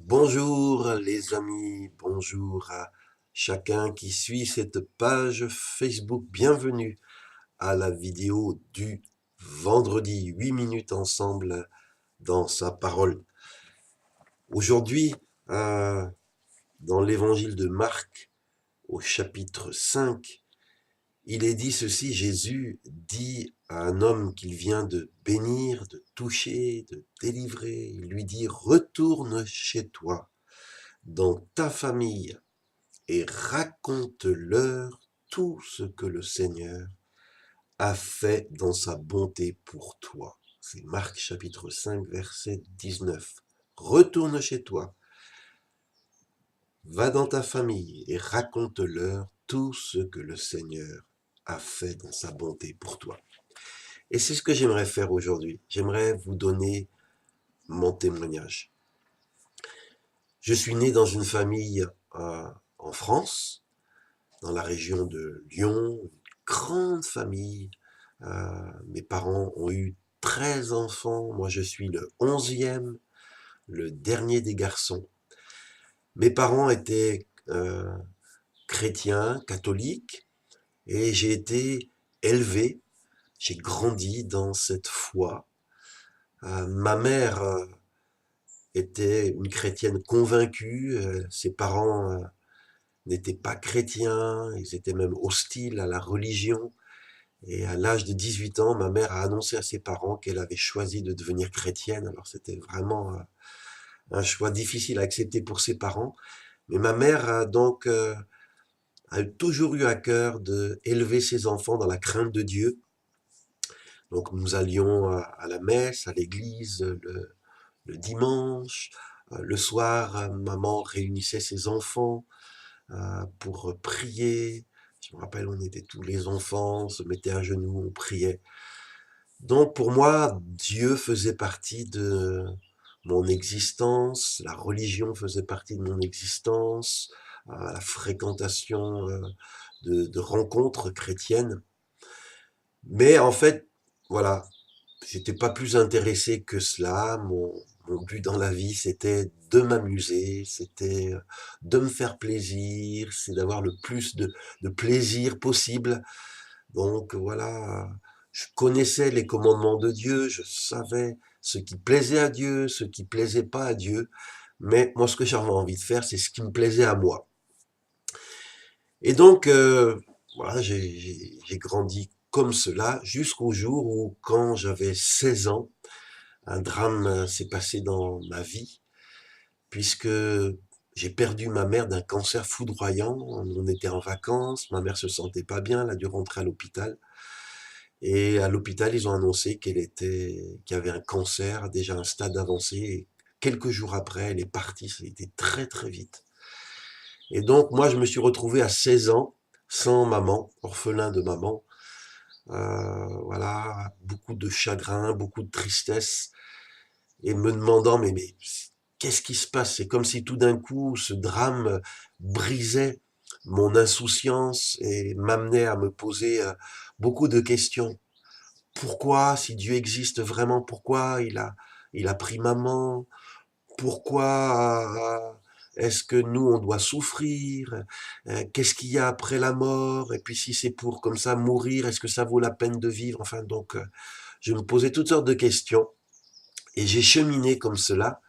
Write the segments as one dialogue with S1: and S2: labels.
S1: Bonjour les amis, bonjour à chacun qui suit cette page Facebook. Bienvenue à la vidéo du vendredi, 8 minutes ensemble dans sa parole. Aujourd'hui, dans l'évangile de Marc, au chapitre 5, il est dit ceci: Jésus dit à un homme qu'il vient de bénir, de toucher, de délivrer. Il lui dit: retourne chez toi, dans ta famille, et raconte-leur tout ce que le Seigneur a fait dans sa bonté pour toi. C'est Marc chapitre 5, verset 19. Retourne chez toi, va dans ta famille et raconte-leur tout ce que le Seigneur a fait dans sa bonté pour toi. Et c'est ce que j'aimerais faire aujourd'hui. J'aimerais vous donner mon témoignage. Je suis né dans une famille en France, dans la région de Lyon, une grande famille. Mes parents ont eu 13 enfants, moi je suis le 11e, le dernier des garçons. Mes parents étaient chrétiens, catholiques, et j'ai été élevé, j'ai grandi dans cette foi. Ma mère était une chrétienne convaincue, ses parents n'étaient pas chrétiens, ils étaient même hostiles à la religion. Et à l'âge de 18 ans, ma mère a annoncé à ses parents qu'elle avait choisi de devenir chrétienne. Alors c'était vraiment un choix difficile à accepter pour ses parents. Mais ma mère a toujours eu à cœur d'élever ses enfants dans la crainte de Dieu. Donc nous allions à la messe, à l'église le dimanche. Le soir, maman réunissait ses enfants pour prier. Je me rappelle, on était tous les enfants, on se mettait à genoux, on priait. Donc pour moi, Dieu faisait partie de mon existence, la religion faisait partie de mon existence, la fréquentation de rencontres chrétiennes. Mais en fait, voilà, j'étais pas plus intéressé que cela. Mon but dans la vie, c'était de m'amuser, c'était de me faire plaisir, c'est d'avoir le plus de plaisir possible. Donc voilà, je connaissais les commandements de Dieu, je savais ce qui plaisait à Dieu, ce qui plaisait pas à Dieu, mais moi ce que j'avais envie de faire, c'est ce qui me plaisait à moi. Et donc voilà, j'ai grandi comme cela jusqu'au jour où, quand j'avais 16 ans, un drame s'est passé dans ma vie, puisque j'ai perdu ma mère d'un cancer foudroyant. On était en vacances, ma mère se sentait pas bien, elle a dû rentrer à l'hôpital. Et à l'hôpital, ils ont annoncé qu'il y avait un cancer, déjà un stade avancé. Et quelques jours après, elle est partie. Ça a été très très vite. Et donc, moi, je me suis retrouvé à 16 ans, sans maman, orphelin de maman. Voilà, beaucoup de chagrin, beaucoup de tristesse. Et me demandant, mais qu'est-ce qui se passe? C'est comme si tout d'un coup, ce drame brisait mon insouciance et m'amenait à me poser beaucoup de questions. Pourquoi, si Dieu existe vraiment, pourquoi il a pris maman? Pourquoi est-ce que nous, on doit souffrir? Qu'est-ce qu'il y a après la mort? Et puis si c'est pour comme ça mourir, est-ce que ça vaut la peine de vivre? Enfin, donc, je me posais toutes sortes de questions et j'ai cheminé comme cela.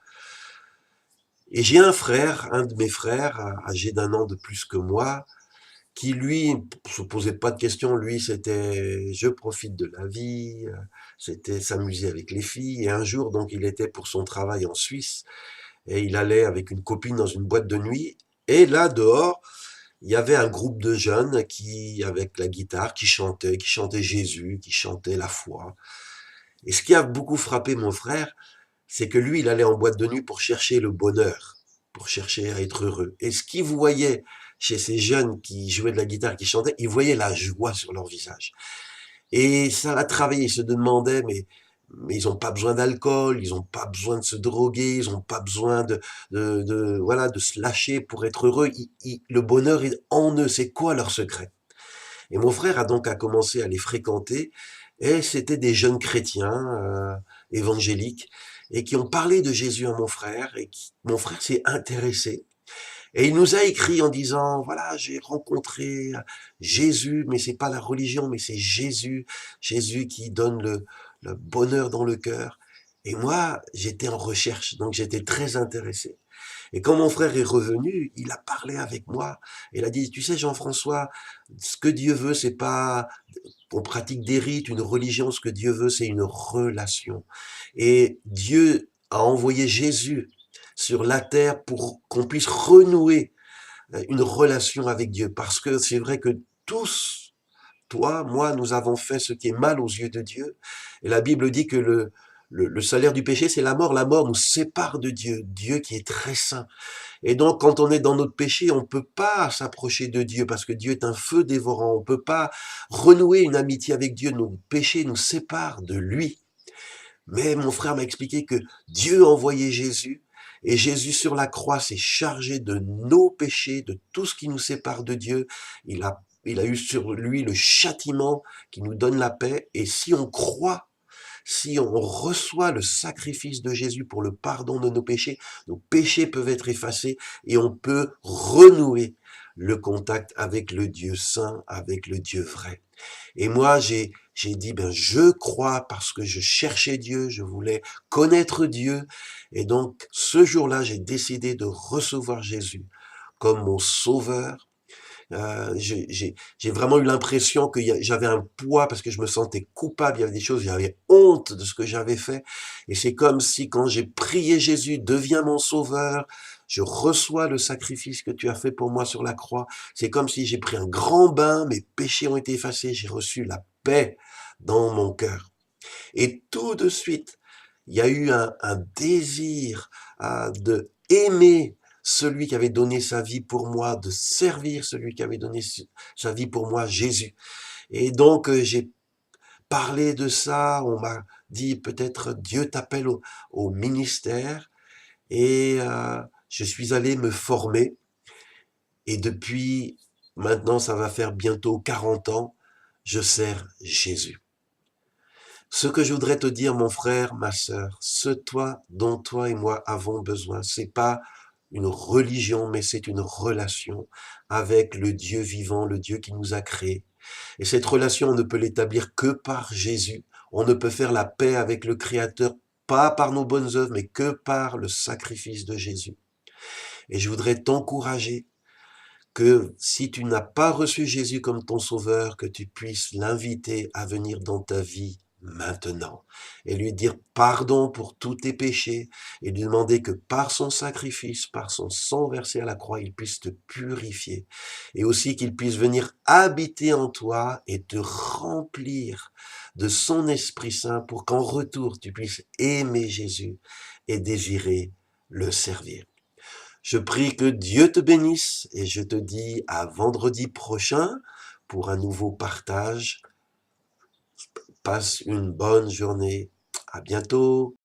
S1: Et j'ai un frère, un de mes frères, âgé d'un an de plus que moi, qui lui se posait pas de questions. Lui, c'était je profite de la vie, c'était s'amuser avec les filles. Et un jour, donc, il était pour son travail en Suisse et il allait avec une copine dans une boîte de nuit. Et là, dehors, il y avait un groupe de jeunes qui, avec la guitare, qui chantaient Jésus, qui chantaient la foi. Et ce qui a beaucoup frappé mon frère, c'est que lui, il allait en boîte de nuit pour chercher le bonheur, pour chercher à être heureux. Et ce qu'il voyait chez ces jeunes qui jouaient de la guitare, qui chantaient, il voyait la joie sur leur visage. Et ça l'a travaillé. Il se demandait, mais ils n'ont pas besoin d'alcool, ils n'ont pas besoin de se droguer, ils n'ont pas besoin voilà, de se lâcher pour être heureux. Le bonheur est en eux. C'est quoi leur secret? Et mon frère a donc commencé à les fréquenter. Et c'était des jeunes chrétiens évangéliques et qui ont parlé de Jésus à mon frère, et mon frère s'est intéressé. Et il nous a écrit en disant, voilà, j'ai rencontré Jésus, mais c'est pas la religion, mais c'est Jésus, Jésus qui donne le bonheur dans le cœur. Et moi, j'étais en recherche, donc j'étais très intéressé. Et quand mon frère est revenu, il a parlé avec moi. Il a dit, tu sais, Jean-François, ce que Dieu veut, c'est pas on pratique des rites, une religion, ce que Dieu veut, c'est une relation. Et Dieu a envoyé Jésus sur la terre pour qu'on puisse renouer une relation avec Dieu. Parce que c'est vrai que tous, toi, moi, nous avons fait ce qui est mal aux yeux de Dieu. Et la Bible dit que le salaire du péché, c'est la mort. La mort nous sépare de Dieu, Dieu qui est très saint. Et donc, quand on est dans notre péché, on ne peut pas s'approcher de Dieu parce que Dieu est un feu dévorant. On ne peut pas renouer une amitié avec Dieu. Nos péchés nous séparent de lui. Mais mon frère m'a expliqué que Dieu a envoyé Jésus et Jésus sur la croix s'est chargé de nos péchés, de tout ce qui nous sépare de Dieu. Il a eu sur lui le châtiment qui nous donne la paix. Et si on croit, si on reçoit le sacrifice de Jésus pour le pardon de nos péchés peuvent être effacés et on peut renouer le contact avec le Dieu saint, avec le Dieu vrai. Et moi, j'ai dit, ben, je crois parce que je cherchais Dieu, je voulais connaître Dieu. Et donc, ce jour-là, j'ai décidé de recevoir Jésus comme mon sauveur. J'ai vraiment eu l'impression que j'avais un poids parce que je me sentais coupable. Il y avait des choses, j'avais honte de ce que j'avais fait. Et c'est comme si quand j'ai prié Jésus, deviens mon sauveur, je reçois le sacrifice que tu as fait pour moi sur la croix. C'est comme si j'ai pris un grand bain, mes péchés ont été effacés, j'ai reçu la paix dans mon cœur. Et tout de suite, il y a eu un désir de aimer celui qui avait donné sa vie pour moi, de servir celui qui avait donné sa vie pour moi, Jésus. Et donc, j'ai parlé de ça, on m'a dit peut-être Dieu t'appelle au ministère, et je suis allé me former, et depuis maintenant, ça va faire bientôt 40 ans, je sers Jésus. Ce que je voudrais te dire, mon frère, ma sœur, ce toi dont toi et moi avons besoin, c'est pas une religion, mais c'est une relation avec le Dieu vivant, le Dieu qui nous a créés. Et cette relation, on ne peut l'établir que par Jésus. On ne peut faire la paix avec le Créateur, pas par nos bonnes œuvres, mais que par le sacrifice de Jésus. Et je voudrais t'encourager que si tu n'as pas reçu Jésus comme ton sauveur, que tu puisses l'inviter à venir dans ta vie maintenant et lui dire pardon pour tous tes péchés et lui demander que par son sacrifice, par son sang versé à la croix, il puisse te purifier et aussi qu'il puisse venir habiter en toi et te remplir de son Esprit Saint pour qu'en retour tu puisses aimer Jésus et désirer le servir. Je prie que Dieu te bénisse et je te dis à vendredi prochain pour un nouveau partage. Passe une bonne journée. À bientôt.